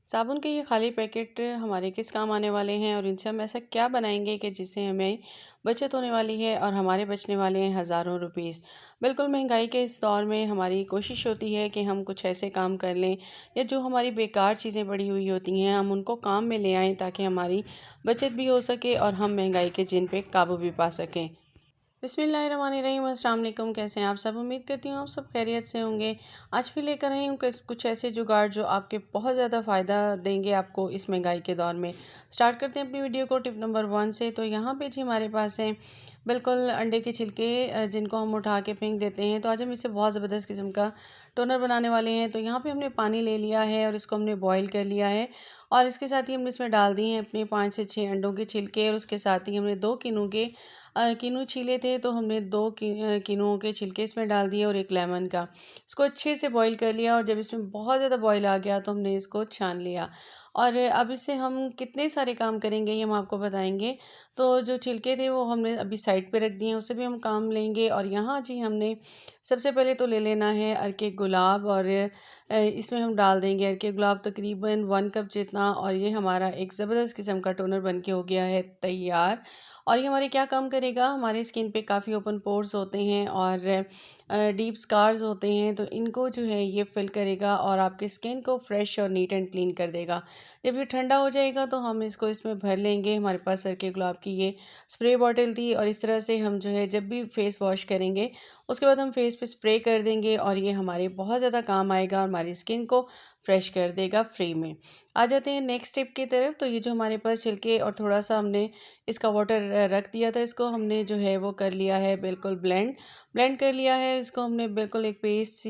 साबुन के ये खाली पैकेट हमारे किस काम आने वाले हैं और इनसे हम ऐसा क्या बनाएंगे कि जिससे हमें बचत होने वाली है और हमारे बचने वाले हैं हज़ारों रुपीस। बिल्कुल महंगाई के इस दौर में हमारी कोशिश होती है कि हम कुछ ऐसे काम कर लें या जो हमारी बेकार चीज़ें पड़ी हुई होती हैं हम उनको काम में ले आएं ताकि हमारी बचत भी हो सके और हम महंगाई के जिन पे काबू भी पा सकें। बिस्मिल्लाहिर्रहमानिर्रहीम, अस्सलाम वालेकुम। कैसे हैं आप सब? उम्मीद करती हूँ आप सब खैरियत से होंगे। आज फिर लेकर आई हूँ कुछ ऐसे जुगाड़ जो आपके बहुत ज़्यादा फ़ायदा देंगे आपको इस महंगाई के दौर में। स्टार्ट करते हैं अपनी वीडियो को टिप नंबर 1 से। तो यहाँ पे जी हमारे पास हैं बिल्कुल अंडे के छिलके, जिनको हम उठा के फेंक देते हैं। तो आज हम इससे बहुत ज़बरदस्त किस्म का टोनर बनाने वाले हैं। तो यहाँ पे हमने पानी ले लिया है और इसको हमने बॉईल कर लिया है और इसके साथ ही हमने इसमें डाल दिए हैं अपने 5 से 6 अंडों के छिलके और उसके साथ ही हमने 2 किनू के किन्नू छीले थे। तो हमने किन्नुओं के छिलके इसमें डाल दिए और एक लेमन का। इसको अच्छे से बॉईल कर लिया और जब इसमें बहुत ज़्यादा बॉईल आ गया तो हमने इसको छान लिया। और अब इससे हम कितने सारे काम करेंगे ये हम आपको बताएंगे। तो जो छिलके थे वो हमने अभी साइड पे रख दिए हैं, उससे भी हम काम लेंगे। और यहाँ जी हमने सबसे पहले तो ले लेना है अर्के गुलाब और इसमें हम डाल देंगे अर्के गुलाब तकरीबन 1 कप जितना। और ये हमारा एक ज़बरदस्त किस्म का टोनर बन के हो गया है तैयार। और ये हमारे क्या काम करेगा, हमारे स्किन पे काफ़ी ओपन पोर्स होते हैं और डीप स्कार्स होते हैं, तो इनको जो है ये फिल करेगा और आपकी स्किन को फ्रेश और नीट एंड क्लीन कर देगा। जब ये ठंडा हो जाएगा तो हम इसको इसमें भर लेंगे। हमारे पास सरके गुलाब की ये स्प्रे बॉटल थी और इस तरह से हम जो है जब भी फेस वॉश करेंगे उसके बाद हम फेस पे स्प्रे कर देंगे और ये हमारे बहुत ज़्यादा काम आएगा और हमारी स्किन को फ्रेश कर देगा फ्री में। आ जाते हैं नेक्स्ट स्टेप की तरफ। तो ये जो हमारे पास छिलके और थोड़ा सा हमने इसका वाटर रख दिया था, इसको हमने जो है वो कर लिया है बिल्कुल ब्लेंड ब्लेंड कर लिया है। इसको हमने बिल्कुल एक पेस्ट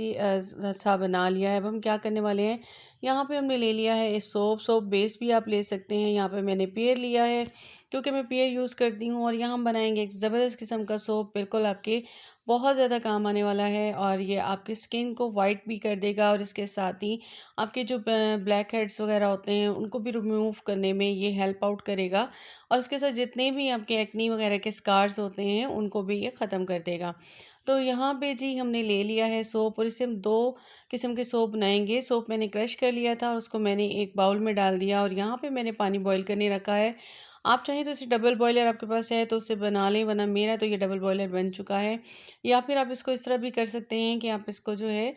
सा बना लिया है। अब हम क्या करने वाले हैं, यहाँ पे हमने ले लिया है सोप बेस भी आप ले सकते हैं। यहाँ पे मैंने पेयर लिया है क्योंकि मैं पेयर यूज़ करती हूँ और यहाँ हम बनाएंगे एक ज़बरदस्त किस्म का सोप, बिल्कुल आपके बहुत ज़्यादा काम आने वाला है और ये आपकी स्किन को वाइट भी कर देगा और इसके साथ ही आपके जो ब्लैक हेड्स वगैरह होते हैं उनको भी रिमूव करने में ये हेल्प आउट करेगा। और इसके साथ जितने भी आपके एक्नी वगैरह के स्कार्स होते हैं उनको भी ये ख़त्म कर देगा। तो यहाँ पे जी हमने ले लिया है सोप और इससे हम 2 किस्म के सोप बनाएंगे। सोप मैंने क्रश कर लिया था और उसको मैंने एक बाउल में डाल दिया और यहाँ पे मैंने पानी बॉईल करने रखा है। आप चाहें तो इसे डबल बॉयलर आपके पास है तो उससे बना लें, वरना मेरा तो ये डबल बॉयलर बन चुका है। या फिर आप इसको इस तरह भी कर सकते हैं कि आप इसको जो है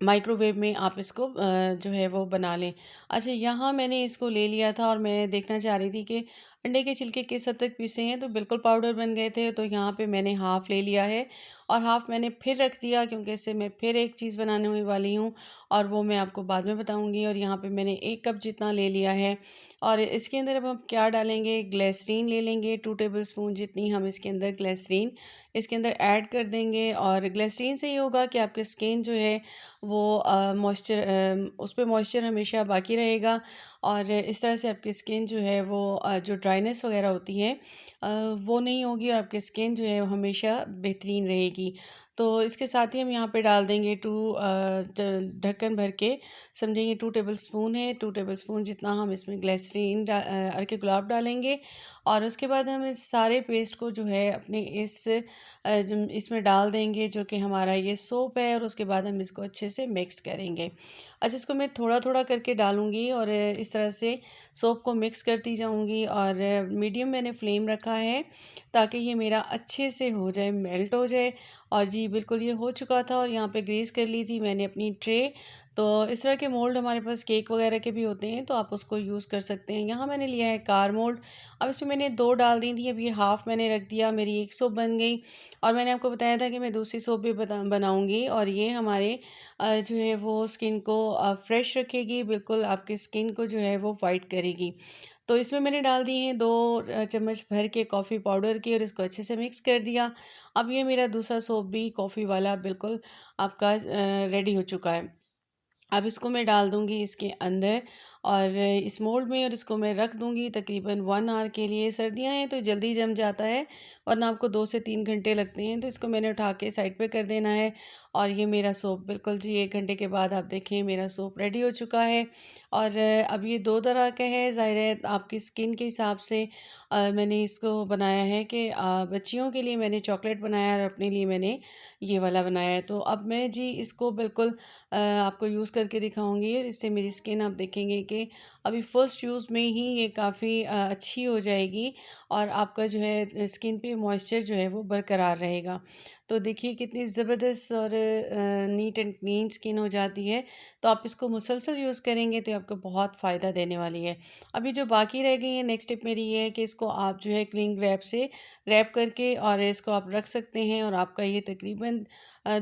माइक्रोवेव में आप इसको जो है वो बना लें। अच्छा, यहाँ मैंने इसको ले लिया था और मैं देखना चाह रही थी कि अंडे के छिलके किस हद तक पीसे हैं, तो बिल्कुल पाउडर बन गए थे। तो यहाँ पे मैंने हाफ़ ले लिया है और हाफ़ मैंने फिर रख दिया क्योंकि इससे मैं फिर एक चीज़ बनाने हुई वाली हूँ और वो मैं आपको बाद में बताऊँगी। और यहाँ पे मैंने 1 कप जितना ले लिया है और इसके अंदर अब हम क्या डालेंगे, ग्लिसरीन ले लेंगे 2 टेबल स्पून जितनी हम इसके अंदर ग्लिसरीन इसके अंदर ऐड कर देंगे। और ग्लिसरीन से ये होगा कि आपकी स्किन जो है वो उस पे मॉइस्चर हमेशा बाकी रहेगा और इस तरह से आपकी स्किन जो है वो जो ड्राइनेस वगैरह होती है वो नहीं होगी और आपकी स्किन जो है वो हमेशा बेहतरीन रहेगी। तो इसके साथ ही हम यहाँ पे डाल देंगे ढक्कन भर के, समझेंगे 2 टेबल स्पून है, 2 टेबल स्पून जितना हम इसमें ग्लिसरीन अर्के गुलाब डालेंगे। और उसके बाद हम इस सारे पेस्ट को जो है अपने इसमें डाल देंगे जो कि हमारा ये सोप है और उसके बाद हम इसको अच्छे से मिक्स करेंगे। अच्छा, इसको मैं थोड़ा थोड़ा करके डालूँगी और इस तरह से सोप को मिक्स करती जाऊँगी और मीडियम मैंने फ्लेम रखा है ताकि ये मेरा अच्छे से हो जाए, मेल्ट हो जाए। और जी बिल्कुल ये हो चुका था और यहाँ पे ग्रीस कर ली थी मैंने अपनी ट्रे। तो इस तरह के मोल्ड हमारे पास केक वगैरह के भी होते हैं तो आप उसको यूज़ कर सकते हैं। यहाँ मैंने लिया है कार मोल्ड। अब इसमें मैंने 2 डाल दी थी, अब ये हाफ़ मैंने रख दिया, मेरी एक सोप बन गई। और मैंने आपको बताया था कि मैं दूसरी सोप भी बनाऊँगी और ये हमारे जो है वो स्किन को फ्रेश रखेगी, बिल्कुल आपकी स्किन को जो है वो वाइट करेगी। तो इसमें मैंने डाल दिए हैं 2 चम्मच भर के कॉफ़ी पाउडर की और इसको अच्छे से मिक्स कर दिया। अब ये मेरा दूसरा सोप भी कॉफ़ी वाला बिल्कुल आपका रेडी हो चुका है। अब इसको मैं डाल दूँगी इसके अंदर और इस मोल्ड में, और इसको मैं रख दूँगी तकरीबन 1 आवर के लिए। सर्दियाँ हैं तो जल्दी जम जाता है, वरना आपको 2 से 3 घंटे लगते हैं। तो इसको मैंने उठा के साइड पे कर देना है। और ये मेरा सूप बिल्कुल जी 1 घंटे के बाद आप देखें मेरा सूप रेडी हो चुका है। और अब ये 2 तरह का है, ज़ाहिर है आपकी स्किन के हिसाब से मैंने इसको बनाया है कि बच्चियों के लिए मैंने चॉकलेट बनाया और अपने लिए मैंने ये वाला बनाया है। तो अब मैं जी इसको बिल्कुल आपको यूज़ करके दिखाऊंगी, और इससे मेरी स्किन आप देखेंगे कि अभी फर्स्ट यूज़ में ही ये काफ़ी अच्छी हो जाएगी, और आपका जो है स्किन पे मॉइस्चर जो है वो बरकरार रहेगा। तो देखिए कितनी ज़बरदस्त और नीट एंड क्लीन स्किन हो जाती है। तो आप इसको मुसलसल यूज़ करेंगे तो आपको बहुत फ़ायदा देने वाली है। अभी जो बाकी रह गई है, नेक्स्ट टिप मेरी ये है कि इसको आप जो है क्लिंग रैप से रैप करके और इसको आप रख सकते हैं, और आपका ये तकरीबन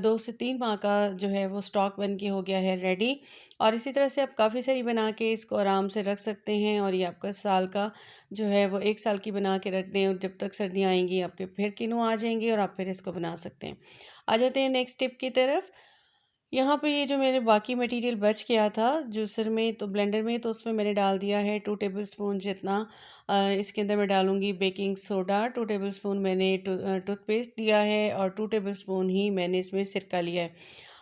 2 से 3 माह का जो है वो स्टॉक बन के हो गया है रेडी। और इसी तरह से आप काफ़ी सारी बना के इसको आराम से रख सकते हैं, और ये आपका साल का जो है वो 1 साल की बना के रख दें, और जब तक सर्दियाँ आएंगी आपके फिर किन्नू आ जाएंगे और आप फिर इसको बना सकते हैं। आ जाते हैं नेक्स्ट टिप की तरफ। यहाँ पे ये जो मेरे बाकी मटेरियल बच गया था जूसर में, तो ब्लेंडर में, तो उसमें मैंने डाल दिया है 2 टेबल स्पून जितना। इसके अंदर मैं डालूँगी बेकिंग सोडा, 2 टेबल स्पून मैंने टूथपेस्ट लिया है, और 2 टेबल स्पून ही मैंने इसमें सिरका लिया है।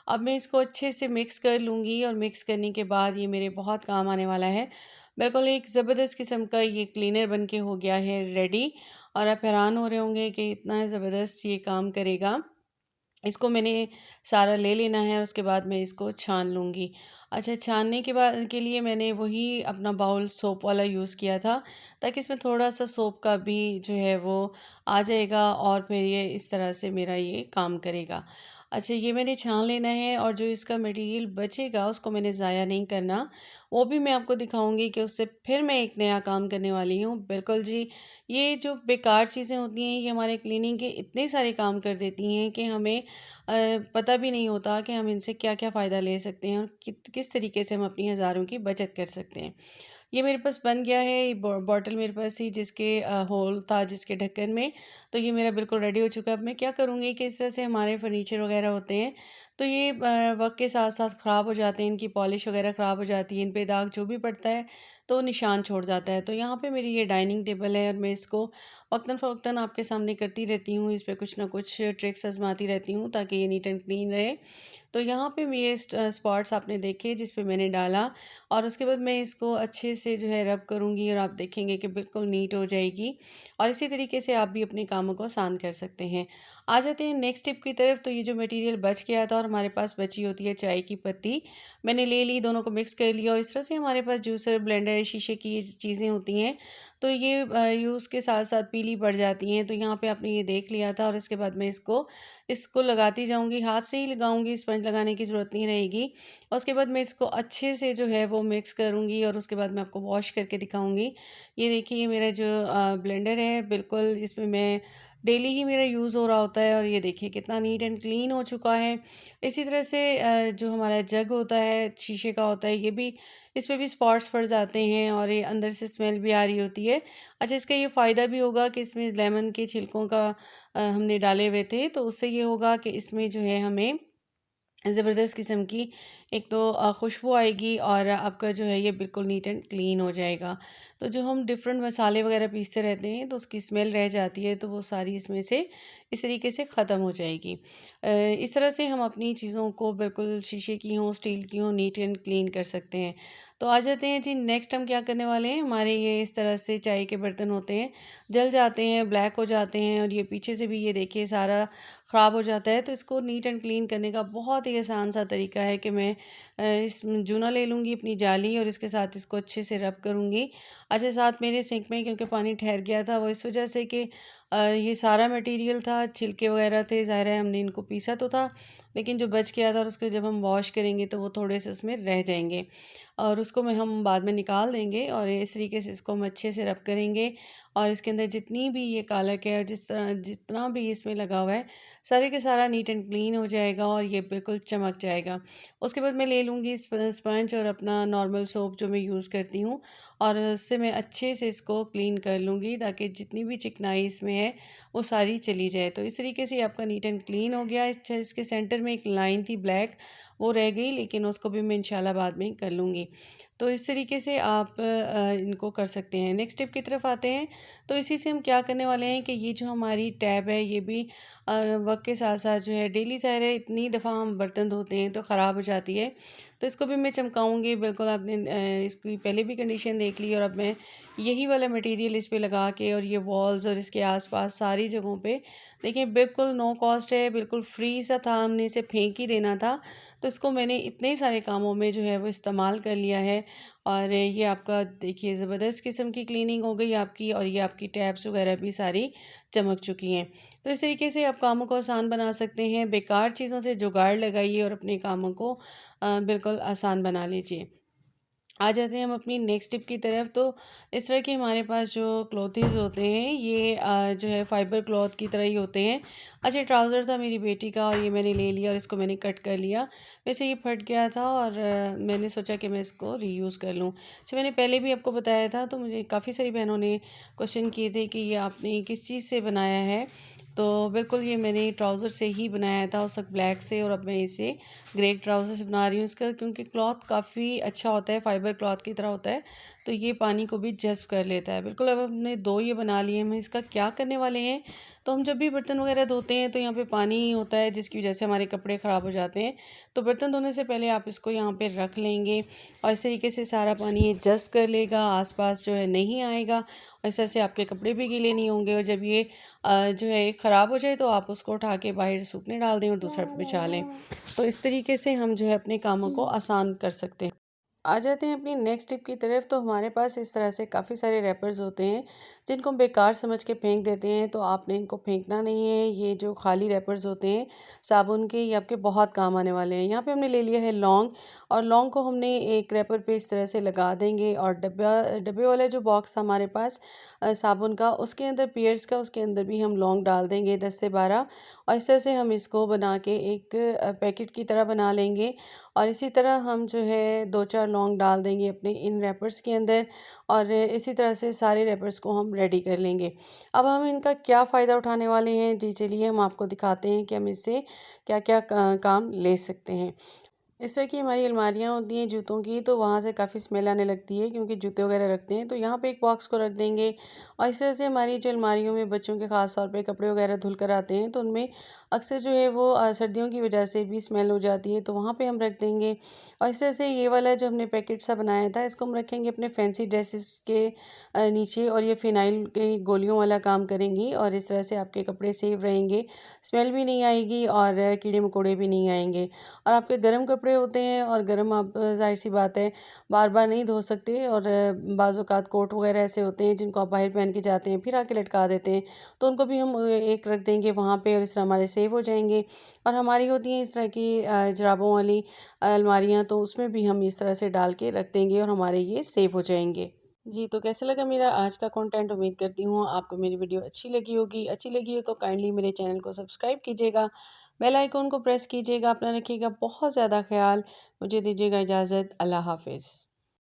अब मैं इसको अच्छे से मिक्स कर लूँगी, और मिक्स करने के बाद ये मेरे बहुत काम आने वाला है। बिल्कुल एक ज़बरदस्त किस्म का ये क्लीनर बन के हो गया है रेडी। और आप हैरान हो रहे होंगे कि इतना ज़बरदस्त ये काम करेगा। इसको मैंने सारा ले लेना है, और उसके बाद मैं इसको छान लूँगी। अच्छा, छानने के बाद के लिए मैंने वही अपना बाउल सोप वाला यूज़ किया था, ताकि इसमें थोड़ा-सा सोप का भी जो है वो आ जाएगा, और फिर ये इस तरह से मेरा ये काम करेगा। अच्छा, ये मैंने छान लेना है, और जो इसका मटेरियल बचेगा उसको मैंने ज़ाया नहीं करना। वो भी मैं आपको दिखाऊँगी कि उससे फिर मैं एक नया काम करने वाली हूँ। बिल्कुल जी, ये जो बेकार चीज़ें होती हैं ये हमारे क्लीनिंग के इतने सारे काम कर देती हैं कि हमें पता भी नहीं होता कि हम इनसे क्या-क्या फ़ायदा ले सकते हैं, और किस तरीके से हम अपनी हज़ारों की बचत कर सकते हैं। ये मेरे पास बन गया है, ये बॉटल मेरे पास थी जिसके होल था जिसके ढक्कन में। तो ये मेरा बिल्कुल रेडी हो चुका है। अब मैं क्या करूँगी कि इस तरह से हमारे फर्नीचर वगैरह होते हैं, तो ये वक्त के साथ साथ ख़राब हो जाते हैं, इनकी पॉलिश वगैरह ख़राब हो जाती है, इन पे दाग जो भी पड़ता है तो निशान छोड़ जाता है। तो यहाँ पे मेरी ये डाइनिंग टेबल है, और मैं इसको वक्तन फ़वक्तन आपके सामने करती रहती हूँ, इस पे कुछ ना कुछ ट्रिक्स आजमाती रहती हूँ ताकि ये नीट एंड क्लीन रहे। तो यहाँ पे ये स्पॉट्स आपने देखे जिस पे मैंने डाला, और उसके बाद मैं इसको अच्छे से जो है रब करूँगी, और आप देखेंगे कि बिल्कुल नीट हो जाएगी। और इसी तरीके से आप भी अपने कामों को आसान कर सकते हैं। आ जाते हैं नेक्स्ट टिप की तरफ। तो ये जो मटेरियल बच गया था, और हमारे पास बची होती है चाय की पत्ती, मैंने ले ली, दोनों को मिक्स कर लिया, और इस तरह से हमारे पास जूसर, ब्लेंडर, शीशे की ये चीज़ें होती हैं, तो ये यूज़ के साथ साथ पीली पड़ जाती हैं। तो यहाँ पे आपने ये देख लिया था, और इसके बाद मैं इसको इसको लगाती जाऊँगी, हाथ से ही लगाऊँगी, स्पंज लगाने की ज़रूरत नहीं रहेगी। और उसके बाद मैं इसको अच्छे से जो है वो मिक्स करूँगी, और उसके बाद मैं आपको वॉश करके दिखाऊँगी। ये देखिए, ये मेरा जो ब्लेंडर है बिल्कुल इसमें मैं डेली ही मेरा यूज़ हो रहा होता है, और ये देखिए कितना नीट एंड क्लीन हो चुका है। इसी तरह से जो हमारा जग होता है शीशे का होता है, ये भी इस पे भी स्पॉट्स पड़ जाते हैं, और ये अंदर से स्मेल भी आ रही होती है। अच्छा, इसका ये फ़ायदा भी होगा कि इसमें लेमन के छिलकों का हमने डाले हुए थे, तो उससे ये होगा कि इसमें जो है हमें ज़बरदस्त किस्म की एक तो खुशबू आएगी, और आपका जो है ये बिल्कुल नीट एंड क्लीन हो जाएगा। तो जो हम डिफरेंट मसाले वगैरह पीसते रहते हैं तो उसकी स्मेल रह जाती है, तो वो सारी इसमें से इस तरीके से ख़त्म हो जाएगी। इस तरह से हम अपनी चीज़ों को बिल्कुल शीशे की हों, स्टील की हों, नीट एंड क्लीन कर सकते हैं। तो आ जाते हैं जी, नेक्स्ट हम क्या करने वाले हैं। हमारे ये इस तरह से चाय के बर्तन होते हैं, जल जाते हैं, ब्लैक हो जाते हैं, और ये पीछे से भी ये देखिए सारा ख़राब हो जाता है। तो इसको नीट एंड क्लीन करने का बहुत ही आसान सा तरीका है कि मैं इस जूना ले लूँगी अपनी जाली, और इसके साथ इसको अच्छे से रब करूँगी। अच्छा, साथ मेरे सिंक में क्योंकि पानी ठहर गया था, वो इस वजह से कि ये सारा मटेरियल था, छिलके वगैरह थे, ज़ाहिर है हमने इनको पीसा तो था, लेकिन जो बच गया था और उसको जब हम वॉश करेंगे तो वो थोड़े से उसमें रह जाएंगे, और उसको में हम बाद में निकाल देंगे। और इस तरीके से इसको हम अच्छे से रब करेंगे, और इसके अंदर जितनी भी ये कालक है और जिस तरह जितना भी इसमें लगा हुआ है, सारे के सारा नीट एंड क्लीन हो जाएगा, और ये बिल्कुल चमक जाएगा। उसके बाद मैं ले लूँगी स्पंज और अपना नॉर्मल सोप जो मैं यूज़ करती हूँ, और उससे मैं अच्छे से इसको क्लीन कर लूँगी ताकि जितनी भी चिकनाई इसमें है वो सारी चली जाए। तो इस तरीके से आपका नीट एंड क्लीन हो गया। इसके सेंटर में एक लाइन थी ब्लैक, वो रह गई, लेकिन उसको भी मैं इंशाल्लाह बाद में कर लूँगी। तो इस तरीके से आप इनको कर सकते हैं। नेक्स्ट टिप की तरफ आते हैं। तो इसी से हम क्या करने वाले हैं कि ये जो हमारी टैब है ये भी वक्त के साथ साथ जो है डेली ज़ाहिर है इतनी दफ़ा हम बर्तन धोते हैं तो ख़राब हो जाती है। तो इसको भी मैं चमकाऊँगी। बिल्कुल आपने इसकी पहले भी कंडीशन देख ली, और अब मैं यही वाला मटेरियल इस पे लगा के और ये वॉल्स और इसके आसपास सारी जगहों पे देखिए बिल्कुल नो कॉस्ट है, बिल्कुल फ्री सा था, हमने इसे फेंक ही देना था। तो इसको मैंने इतने सारे कामों में जो है वो इस्तेमाल कर लिया है, और ये आपका देखिए ज़बरदस्त किस्म की क्लीनिंग हो गई आपकी, और ये आपकी टैब्स वगैरह भी सारी चमक चुकी हैं। तो इस तरीके से आप कामों को आसान बना सकते हैं। बेकार चीज़ों से जुगाड़ लगाइए और अपने कामों को बिल्कुल आसान बना लीजिए। आ जाते हैं हम अपनी नेक्स्ट टिप की तरफ। तो इस तरह के हमारे पास जो क्लॉथेस होते हैं ये जो है फाइबर क्लॉथ की तरह ही होते हैं। अच्छा, ट्राउज़र था मेरी बेटी का और ये मैंने ले लिया और इसको मैंने कट कर लिया। वैसे ये फट गया था और मैंने सोचा कि मैं इसको रीयूज़ कर लूँ। अच्छा, मैंने पहले भी आपको बताया था, तो मुझे काफ़ी सारी बहनों ने क्वेश्चन किए थे कि ये आपने किस चीज़ से बनाया है। तो बिल्कुल ये मैंने ट्राउज़र से ही बनाया था, उस वक्त ब्लैक से, और अब मैं इसे ग्रे ट्राउज़र से बना रही हूँ। इसका क्योंकि क्लॉथ काफ़ी अच्छा होता है, फाइबर क्लॉथ की तरह होता है, तो ये पानी को भी जज़्ब कर लेता है। बिल्कुल अब हमने दो ये बना लिए हैं। हम इसका क्या करने वाले हैं, तो हम जब भी बर्तन वगैरह धोते हैं तो यहाँ पे पानी होता है जिसकी वजह से हमारे कपड़े ख़राब हो जाते हैं। तो बर्तन धोने से पहले आप इसको यहाँ पे रख लेंगे और इस तरीके से सारा पानी ये जज़्ब कर लेगा, आसपास जो है नहीं आएगा, और इस तरह से आपके कपड़े भी गीले नहीं होंगे। और जब ये जो है ख़राब हो जाए तो आप उसको उठा के बाहर सूखने डाल दें और दूसरा बिछा लें। तो इस तरीके से हम जो है अपने कामों को आसान कर सकते हैं। आ जाते हैं अपनी नेक्स्ट टिप की तरफ। तो हमारे पास इस तरह से काफ़ी सारे रैपर्स होते हैं जिनको हम बेकार समझ के फेंक देते हैं, तो आपने इनको फेंकना नहीं है। ये जो खाली रैपर्स होते हैं साबुन के, ये आपके बहुत काम आने वाले हैं। यहाँ पे हमने ले लिया है लौंग, और लौंग को हमने एक रैपर पे इस तरह से लगा देंगे, और डब्बे वाला जो बॉक्स था हमारे पास साबुन का, उसके अंदर पियर्स का, उसके अंदर भी हम लौंग डाल देंगे 10 से 12, और इस तरह से हम इसको बना के एक पैकेट की तरह बना लेंगे। और इसी तरह हम जो है 2-4 लौंग डाल देंगे अपने इन रैपर्स के अंदर, और इसी तरह से सारे रैपर्स को हम रेडी कर लेंगे। अब हम इनका क्या फ़ायदा उठाने वाले हैं, जी चलिए हम आपको दिखाते हैं कि हम इससे क्या क्या काम ले सकते हैं। इस तरह की हमारी अलमारियाँ होती हैं जूतों की, तो वहाँ से काफ़ी स्मेल आने लगती है क्योंकि जूते वगैरह रखते हैं। तो यहाँ पे एक बॉक्स को रख देंगे, और इस तरह से हमारी जो अलमारियों में बच्चों के ख़ास तौर पे कपड़े वगैरह धुल कर आते हैं, तो उनमें अक्सर जो है वो सर्दियों की वजह से भी स्मेल हो जाती है, तो वहाँ पे हम रख देंगे। और इस तरह से ये वाला जो हमने पैकेट सा बनाया था इसको हम रखेंगे अपने फैंसी ड्रेसेस के नीचे, और ये फ़िनाइल की गोलियों वाला काम करेंगी, और इस तरह से आपके कपड़े सेफ रहेंगे, स्मेल भी नहीं आएगी और कीड़े मकोड़े भी नहीं आएंगे। और आपके गर्म कपड़े होते हैं, और गर्म आप ज़ाहिर सी बात है बार बार नहीं धो सकते, और बाज़ औक़ात कोट वगैरह ऐसे होते हैं जिनको आप बाहर पहन के जाते हैं फिर आके लटका देते हैं, तो उनको भी हम एक रख देंगे वहाँ पे, और इस तरह हमारे सेव हो जाएंगे। और हमारी होती हैं इस तरह की जुराबों वाली अलमारियाँ, तो उसमें भी हम इस तरह से डाल के रख देंगे और हमारे ये सेव हो जाएंगे। जी, तो कैसा लगा मेरा आज का कंटेंट? उम्मीद करती हूँ आपको मेरी वीडियो अच्छी लगी होगी। अच्छी लगी हो तो काइंडली मेरे चैनल को सब्सक्राइब कीजिएगा, बेल आइकन को प्रेस कीजिएगा। अपना रखिएगा बहुत ज़्यादा ख्याल। मुझे दीजिएगा इजाज़त। अल्लाह हाफ़िज़।